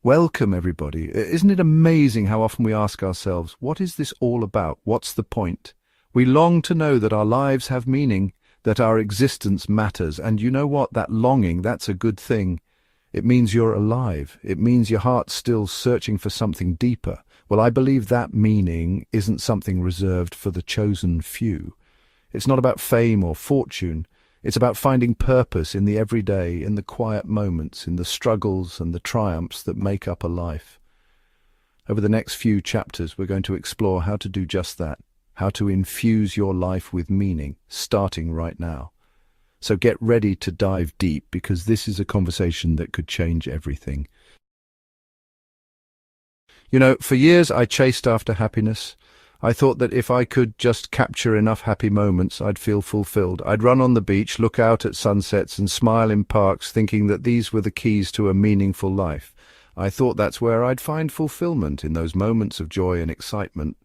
Welcome, everybody. Isn't it amazing how often we ask ourselves, what is this all about? What's the point? We long to know that our lives have meaning, that our existence matters. And you know what? That longing, that's a good thing. It means you're alive. It means your heart's still searching for something deeper. Well, I believe that meaning isn't something reserved for the chosen few. It's not about fame or fortune. It's about finding purpose in the everyday, in the quiet moments, in the struggles and the triumphs that make up a life. Over the next few chapters, we're going to explore how to do just that, how to infuse your life with meaning, starting right now. So get ready to dive deep, because this is a conversation that could change everything. You know, for years I chased after happiness. I thought that if I could just capture enough happy moments, I'd feel fulfilled. I'd run on the beach, look out at sunsets and smile in parks, thinking that these were the keys to a meaningful life. I thought that's where I'd find fulfillment, in those moments of joy and excitement.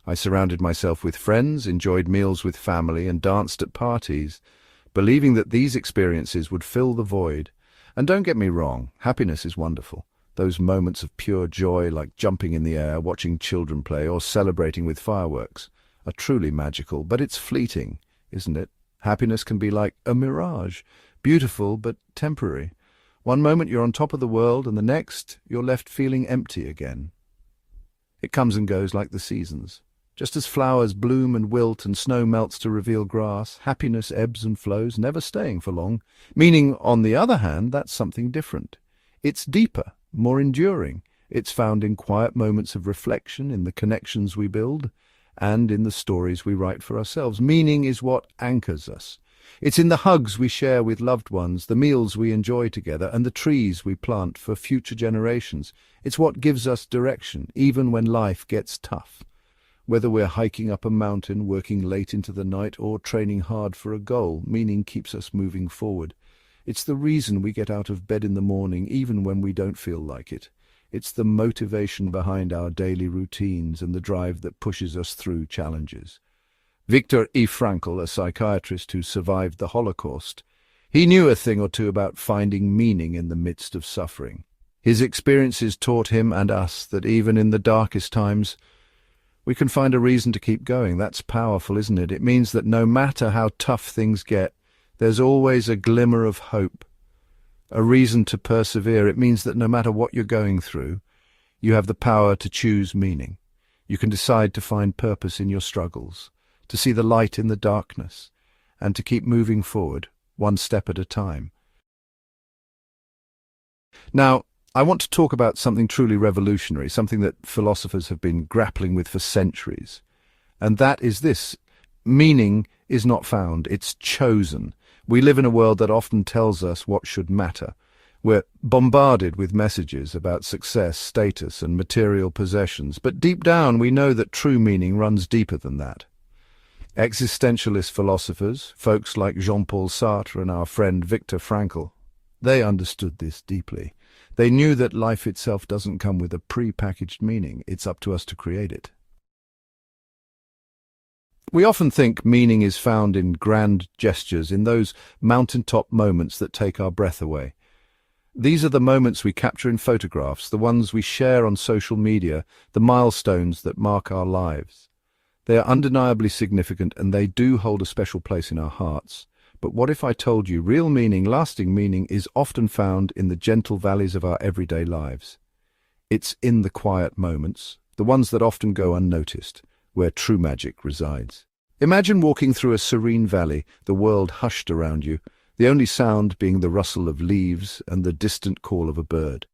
I surrounded myself with friends, enjoyed meals with family, and danced at parties, believing that these experiences would fill the void. And don't get me wrong, happiness is wonderful. Those moments of pure joy, like jumping in the air, watching children play, or celebrating with fireworks, are truly magical, but it's fleeting, isn't it? Happiness can be like a mirage, beautiful but temporary. One moment you're on top of the world, and the next you're left feeling empty again. It comes and goes like the seasons. Just as flowers bloom and wilt and snow melts to reveal grass, happiness ebbs and flows, never staying for long. Meaning, on the other hand, that's something different. It's deeper, more enduring. It's found in quiet moments of reflection, in the connections we build, and in the stories we write for ourselves. Meaning is what anchors us. It's in the hugs we share with loved ones, the meals we enjoy together, and the trees we plant for future generations. It's what gives us direction, even when life gets tough. Whether we're hiking up a mountain, working late into the night, or training hard for a goal, meaning keeps us moving forward. It's the reason we get out of bed in the morning, even when we don't feel like it. It's the motivation behind our daily routines and the drive that pushes us through challenges. Viktor Frankl, a psychiatrist who survived the Holocaust, he knew a thing or two about finding meaning in the midst of suffering. His experiences taught him and us that even in the darkest times, we can find a reason to keep going. That's powerful, isn't it? It means that no matter how tough things get, there's always a glimmer of hope, a reason to persevere. It means that no matter what you're going through, you have the power to choose meaning. You can decide to find purpose in your struggles, to see the light in the darkness, and to keep moving forward, one step at a time. Now, I want to talk about something truly revolutionary, something that philosophers have been grappling with for centuries. And that is this: meaning is not found, it's chosen. We live in a world that often tells us what should matter. We're bombarded with messages about success, status, and material possessions, but deep down we know that true meaning runs deeper than that. Existentialist philosophers, folks like Jean-Paul Sartre and our friend Viktor Frankl, they understood this deeply. They knew that life itself doesn't come with a pre-packaged meaning. It's up to us to create it. We often think meaning is found in grand gestures, in those mountaintop moments that take our breath away. These are the moments we capture in photographs, the ones we share on social media, the milestones that mark our lives. They are undeniably significant, and they do hold a special place in our hearts. But what if I told you real meaning, lasting meaning, is often found in the gentle valleys of our everyday lives? It's in the quiet moments, the ones that often go unnoticed, where true magic resides. Imagine walking through a serene valley, the world hushed around you, the only sound being the rustle of leaves and the distant call of a bird.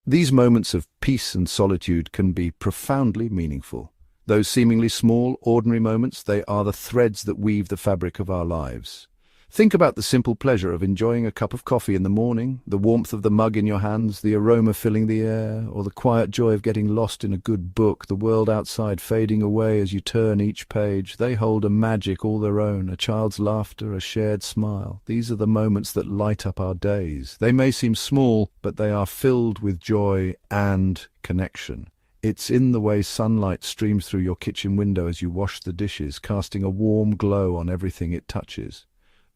These moments of peace and solitude can be profoundly meaningful. Those seemingly small, ordinary moments, they are the threads that weave the fabric of our lives. Think about the simple pleasure of enjoying a cup of coffee in the morning, the warmth of the mug in your hands, the aroma filling the air, or the quiet joy of getting lost in a good book, the world outside fading away as you turn each page. They hold a magic all their own, a child's laughter, a shared smile. These are the moments that light up our days. They may seem small, but they are filled with joy and connection. It's in the way sunlight streams through your kitchen window as you wash the dishes, casting a warm glow on everything it touches.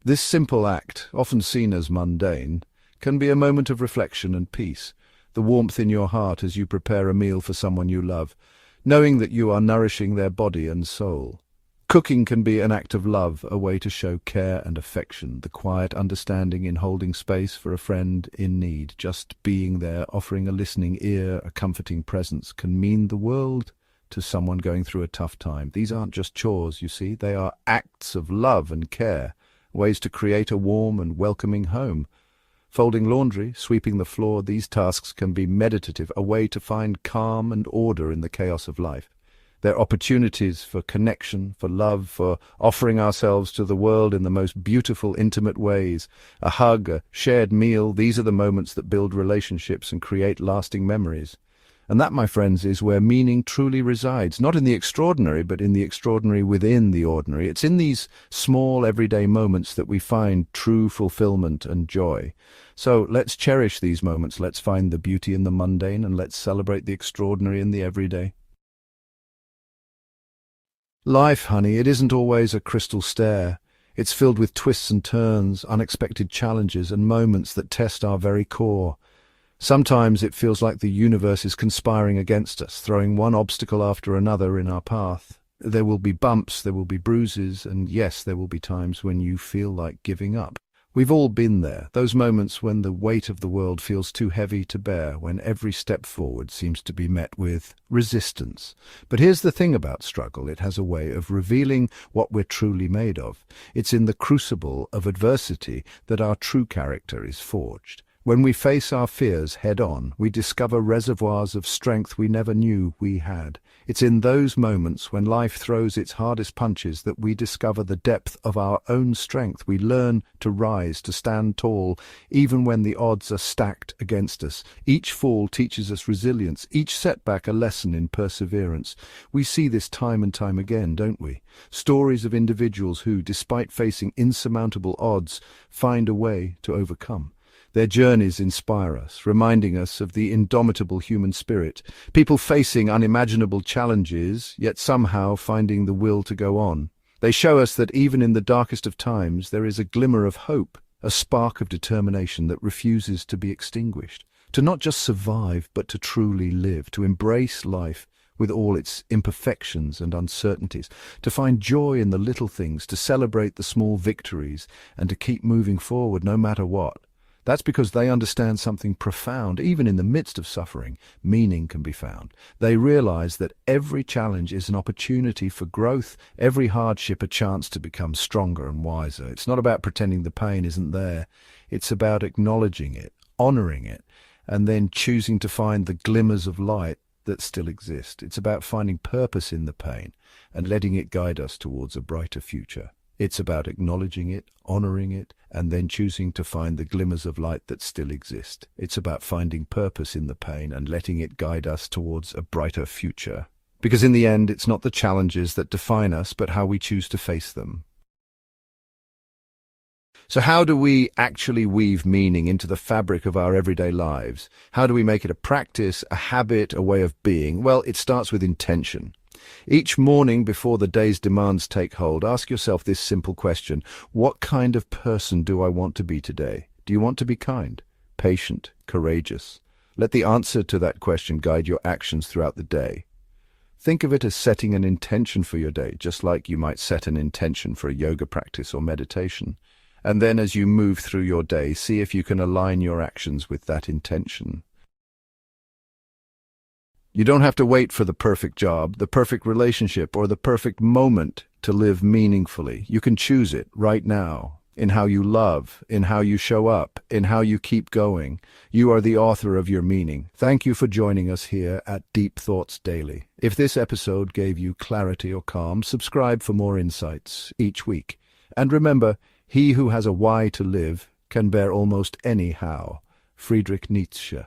This simple act, often seen as mundane, can be a moment of reflection and peace. the warmth in your heart as you prepare a meal for someone you love, knowing that you are nourishing their body and soul. Cooking can be an act of love, a way to show care and affection, the quiet understanding in holding space for a friend in need. Just being there, offering a listening ear, a comforting presence, can mean the world to someone going through a tough time. These aren't just chores, you see. They are acts of love and care, ways to create a warm and welcoming home. Folding laundry, sweeping the floor, these tasks can be meditative, a way to find calm and order in the chaos of life. They're opportunities for connection, for love, for offering ourselves to the world in the most beautiful, intimate ways. A hug, a shared meal, these are the moments that build relationships and create lasting memories. And that, my friends, is where meaning truly resides, not in the extraordinary, but in the extraordinary within the ordinary. It's in these small, everyday moments that we find true fulfillment and joy. So let's cherish these moments, let's find the beauty in the mundane, and let's celebrate the extraordinary in the everyday. Life, honey, it isn't always a crystal stair. It's filled with twists and turns, unexpected challenges, and moments that test our very core. Sometimes it feels like the universe is conspiring against us, throwing one obstacle after another in our path. There will be bumps, there will be bruises, and yes, there will be times when you feel like giving up. We've all been there, those moments when the weight of the world feels too heavy to bear, when every step forward seems to be met with resistance. But here's the thing about struggle, it has a way of revealing what we're truly made of. It's in the crucible of adversity that our true character is forged. When we face our fears head-on, we discover reservoirs of strength we never knew we had. It's in those moments when life throws its hardest punches that we discover the depth of our own strength. We learn to rise, to stand tall, even when the odds are stacked against us. Each fall teaches us resilience, each setback a lesson in perseverance. We see this time and time again, don't we? Stories of individuals who, despite facing insurmountable odds, find a way to overcome. Their journeys inspire us, reminding us of the indomitable human spirit. People facing unimaginable challenges, yet somehow finding the will to go on. They show us that even in the darkest of times, there is a glimmer of hope, a spark of determination that refuses to be extinguished. To not just survive, but to truly live, to embrace life with all its imperfections and uncertainties, to find joy in the little things, to celebrate the small victories, and to keep moving forward no matter what. That's because they understand something profound. Even in the midst of suffering, meaning can be found. They realize that every challenge is an opportunity for growth, every hardship a chance to become stronger and wiser. It's not about pretending the pain isn't there. It's about acknowledging it, honoring it, and then choosing to find the glimmers of light that still exist. It's about finding purpose in the pain and letting it guide us towards a brighter future. It's about acknowledging it, honoring it, and then choosing to find the glimmers of light that still exist. It's about finding purpose in the pain and letting it guide us towards a brighter future. Because in the end, it's not the challenges that define us, but how we choose to face them. So how do we actually weave meaning into the fabric of our everyday lives? How do we make it a practice, a habit, a way of being? Well, it starts with intention. Each morning before the day's demands take hold, ask yourself this simple question: what kind of person do I want to be today? Do you want to be kind, patient, courageous? Let the answer to that question guide your actions throughout the day. Think of it as setting an intention for your day, just like you might set an intention for a yoga practice or meditation. And then as you move through your day, see if you can align your actions with that intention. You don't have to wait for the perfect job, the perfect relationship, or the perfect moment to live meaningfully. You can choose it right now, in how you love, in how you show up, in how you keep going. You are the author of your meaning. Thank you for joining us here at Deep Thoughts Daily. If this episode gave you clarity or calm, subscribe for more insights each week. And remember, he who has a why to live can bear almost any how. Friedrich Nietzsche.